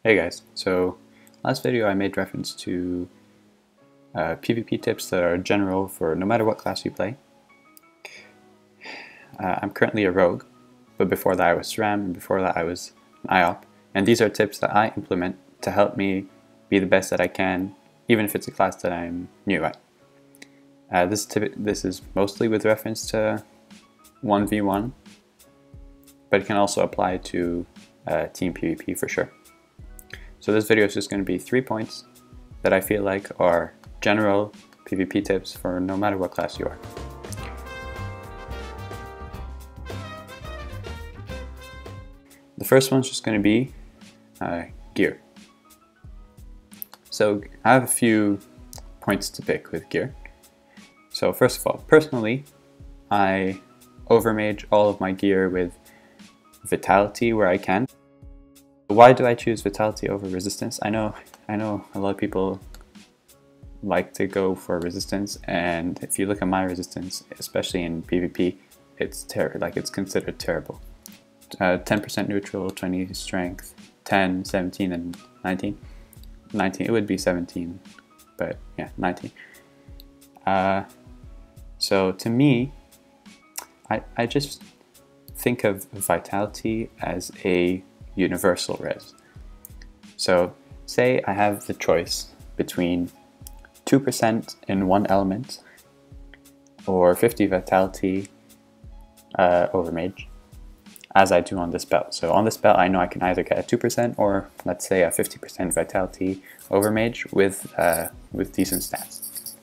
Hey guys, so last video I made reference to PvP tips that are general for no matter what class you play. I'm currently a rogue, but before that I was SRAM, and before that I was an IOP, and these are tips that I implement to help me be the best that I can, even if it's a class that I'm new at. This is mostly with reference to 1v1, but it can also apply to team PvP for sure. So this video is just going to be 3 points that I feel like are general PvP tips for no matter what class you are. The first one's just going to be gear. So I have a few points to pick with gear. So first of all, personally, I overmage all of my gear with Vitality where I can. Why do I choose Vitality over Resistance? I know a lot of people like to go for Resistance, and if you look at my Resistance, especially in PvP, it's it's considered terrible. 10% neutral, 20 strength, 10, 17, and 19. 19, it would be 17, but yeah, 19. So to me, I just think of Vitality as a universal res. So say I have the choice between 2% in one element or 50 Vitality over Mage, as I do on this belt. So on this belt I know I can either get a 2% or let's say a 50% Vitality over Mage with decent stats.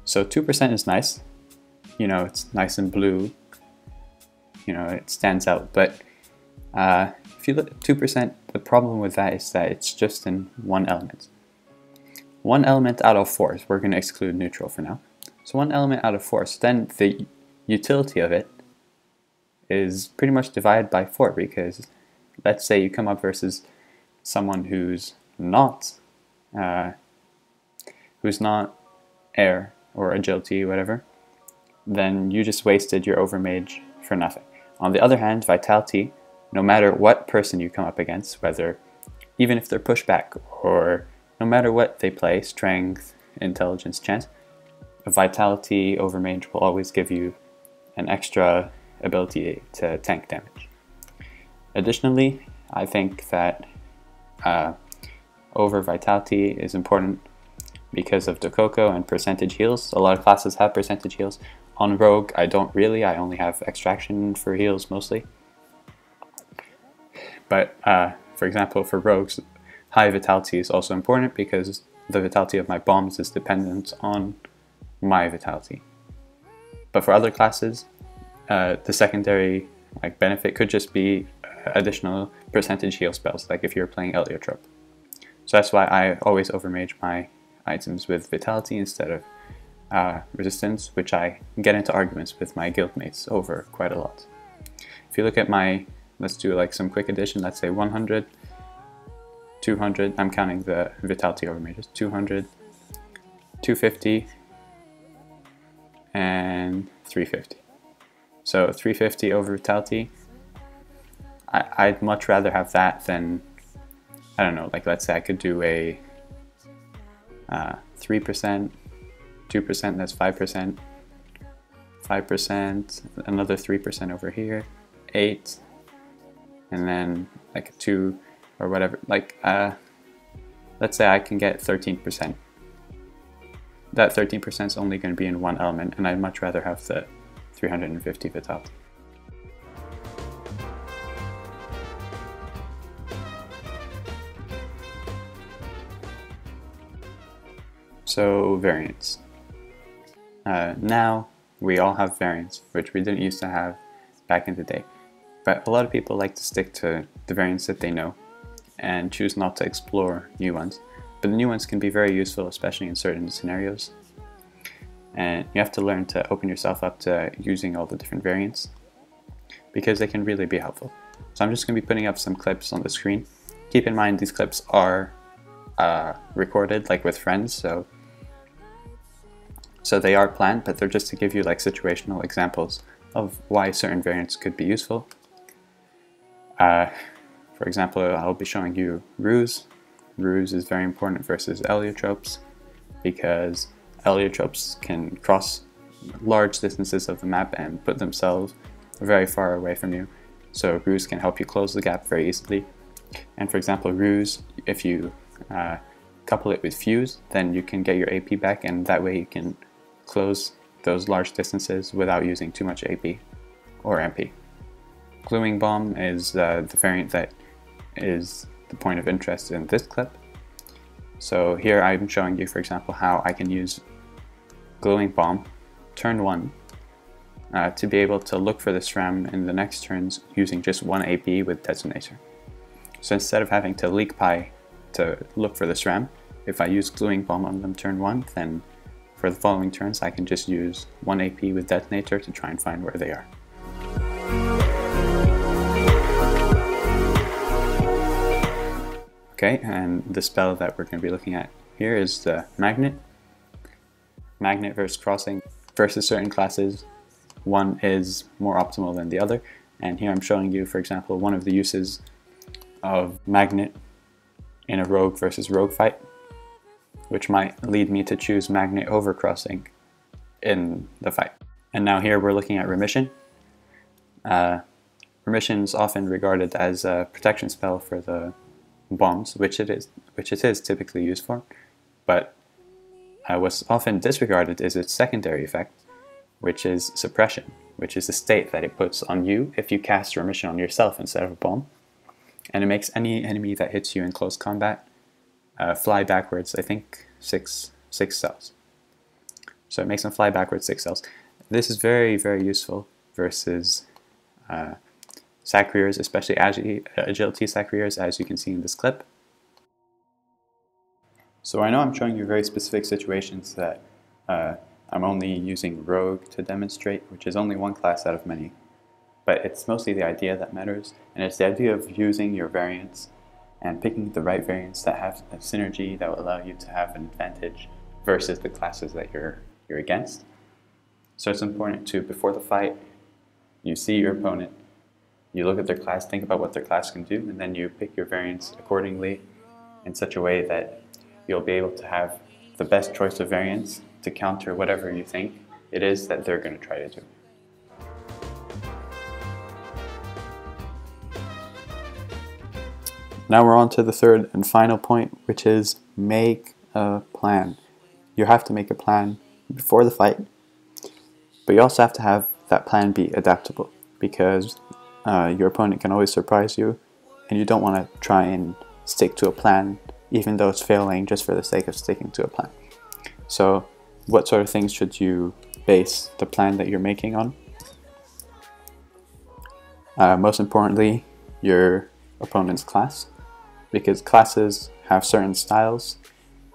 So 2% is nice, you know, it's nice and blue, you know, it stands out, but if you look at 2%, the problem with that is that it's just in one element. One element out of 4, so we're going to exclude neutral for now. So one element out of 4, so then the utility of it is pretty much divided by 4, because let's say you come up versus someone who's not air or agility, whatever, then you just wasted your overmage for nothing. On the other hand, Vitality, no matter what person you come up against, even if they're pushed back or no matter what they play, strength, intelligence, chance, Vitality over Mage will always give you an extra ability to tank damage. Additionally, I think that over Vitality is important because of Dokoko and percentage heals. A lot of classes have percentage heals. On Rogue, I don't really. I only have extraction for heals mostly. But for example, for rogues, high Vitality is also important because the Vitality of my bombs is dependent on my Vitality. But for other classes, the secondary benefit could just be additional percentage heal spells, like if you're playing Eliotrope. So that's why I always overmage my items with Vitality instead of Resistance, which I get into arguments with my guildmates over quite a lot. If you look at my, let's do like some quick addition, let's say 100, 200, I'm counting the Vitality over mages, 200, 250, and 350. So 350 over Vitality, I'd much rather have that than, I don't know, like let's say I could do a 3%, 2%, that's 5%, 5%, another 3% over here, 8, and then like a 2 or whatever, let's say I can get 13%. That 13% is only going to be in one element, and I'd much rather have the 350 Vitality. So variants. Now we all have variants, which we didn't used to have back in the day. But a lot of people like to stick to the variants that they know and choose not to explore new ones. But the new ones can be very useful, especially in certain scenarios. And you have to learn to open yourself up to using all the different variants because they can really be helpful. So I'm just going to be putting up some clips on the screen. Keep in mind these clips are recorded with friends, so they are planned, but they're just to give you situational examples of why certain variants could be useful. For example, I'll be showing you ruse. Ruse is very important versus eliotropes because eliotropes can cross large distances of the map and put themselves very far away from you. So ruse can help you close the gap very easily. And for example, ruse, if you couple it with fuse, then you can get your AP back, and that way you can close those large distances without using too much AP or MP. Gluing bomb is the variant that is the point of interest in this clip. So here I'm showing you, for example, how I can use gluing bomb turn 1 to be able to look for the SRAM in the next turns using just 1 AP with detonator. So instead of having to leak pi to look for the SRAM, if I use gluing bomb on them turn 1, then for the following turns I can just use 1 AP with detonator to try and find where they are. Okay, and the spell that we're going to be looking at here is the magnet. Magnet versus crossing. Versus certain classes, one is more optimal than the other, and here I'm showing you, for example, one of the uses of magnet in a rogue versus rogue fight, which might lead me to choose magnet over crossing in the fight. And now here we're looking at remission. Remission is often regarded as a protection spell for the bombs, which it is typically used for, but what's often disregarded is its secondary effect, which is suppression, which is the state that it puts on you if you cast remission on yourself instead of a bomb, and it makes any enemy that hits you in close combat fly backwards, I think, six cells. So it makes them fly backwards 6 cells. This is very, very useful versus Sacriers, especially agility Sacriers, as you can see in this clip. So I know I'm showing you very specific situations that I'm only using rogue to demonstrate, which is only one class out of many. But it's mostly the idea that matters, and it's the idea of using your variants and picking the right variants that have a synergy that will allow you to have an advantage versus the classes that you're against. So it's important to, before the fight, you see your opponent, you look at their class, think about what their class can do, and then you pick your variants accordingly in such a way that you'll be able to have the best choice of variants to counter whatever you think it is that they're going to try to do. Now we're on to the third and final point, which is make a plan. You have to make a plan before the fight, but you also have to have that plan be adaptable, because your opponent can always surprise you, and you don't want to try and stick to a plan even though it's failing just for the sake of sticking to a plan. So what sort of things should you base the plan that you're making on? Most importantly, your opponent's class, because classes have certain styles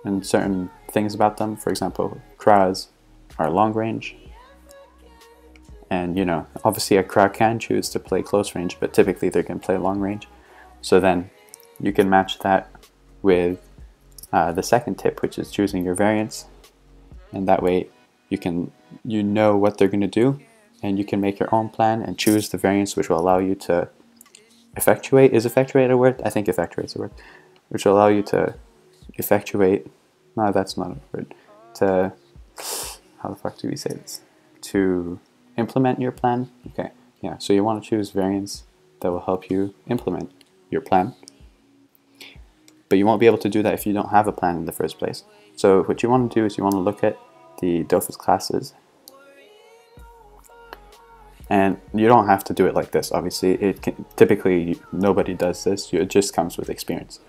and certain things about them. For example, Kras are long range, and you know, obviously a Kra can choose to play close range, but typically they can play long range. So then you can match that with the second tip, which is choosing your variants, and that way you know what they're going to do, and you can make your own plan and choose the variants which will allow you to effectuate. Is effectuate a word? I think effectuate's a word. Which will allow you to effectuate. No, that's not a word. To, how the fuck do we say this? To implement your plan. Okay, yeah. So you want to choose variants that will help you implement your plan. But you won't be able to do that if you don't have a plan in the first place. So what you want to do is you want to look at the Dofus classes. And you don't have to do it like this, obviously. Typically, nobody does this. It just comes with experience.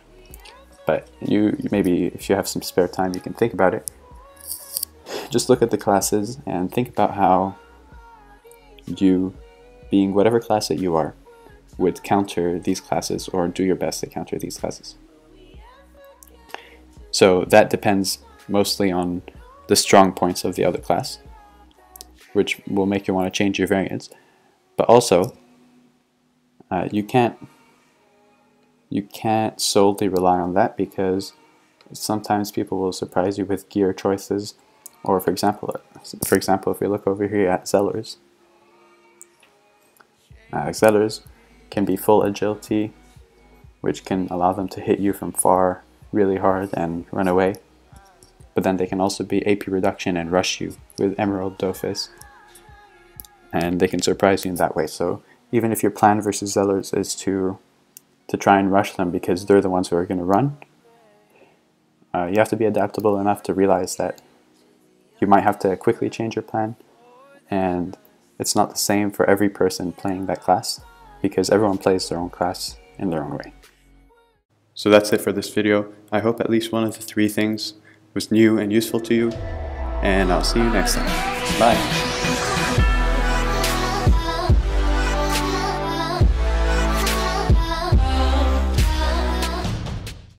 But you maybe, if you have some spare time, you can think about it. Just look at the classes and think about how you, being whatever class that you are, would counter these classes or do your best to counter these classes. So that depends mostly on the strong points of the other class, which will make you want to change your variants. But also, you can't solely rely on that, because sometimes people will surprise you with gear choices. Or for example, if we look over here at Zellers, Zellers can be full agility which can allow them to hit you from far really hard and run away. But then they can also be AP reduction and rush you with Emerald Dofus, and they can surprise you in that way. So even if your plan versus Zealots is to try and rush them because they're the ones who are going to run, you have to be adaptable enough to realize that you might have to quickly change your plan, and it's not the same for every person playing that class, because everyone plays their own class in their own way. So that's it for this video. I hope at least one of the 3 things was new and useful to you, and I'll see you next time. Bye!